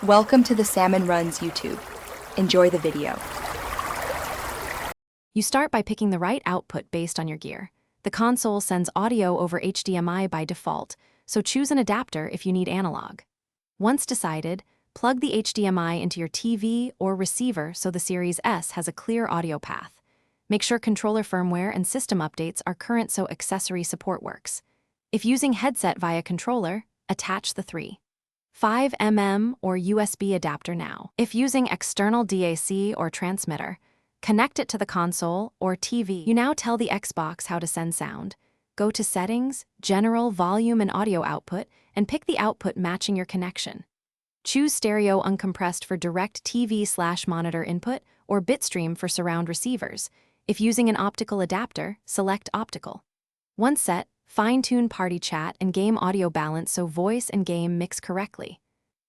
Welcome to the Salmon Runs YouTube. Enjoy the video. You start by picking the right output based on your gear. The console sends audio over HDMI by default, so choose an adapter if you need analog. Once decided, plug the HDMI into your TV or receiver so the Series S has a clear audio path. Make sure controller firmware and system updates are current so accessory support works. If using headset via controller, attach the 3.5mm or USB adapter now. If using external DAC or transmitter, connect it to the console or TV. You now tell the Xbox how to send sound. Go to Settings, General Volume and Audio Output, and pick the output matching your connection. Choose stereo uncompressed for direct TV/monitor input or bitstream for surround receivers. If using an optical adapter, select optical. Once set, fine-tune party chat and game audio balance so voice and game mix correctly.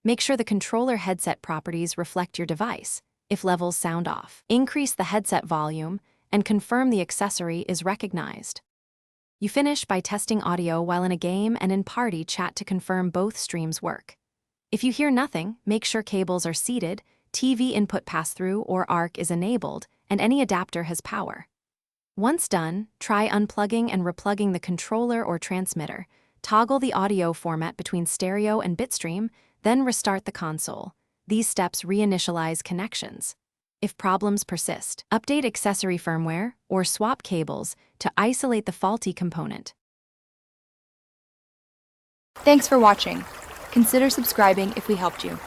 Make sure the controller headset properties reflect your device. If levels sound off, increase the headset volume and confirm the accessory is recognized. You finish by testing audio while in a game and in party chat to confirm both streams work. If you hear nothing, make sure cables are seated, TV input pass-through or ARC is enabled, and any adapter has power. Once done, try unplugging and replugging the controller or transmitter. Toggle the audio format between stereo and bitstream, then restart the console. These steps reinitialize connections. If problems persist, update accessory firmware or swap cables to isolate the faulty component. Thanks for watching. Consider subscribing if we helped you.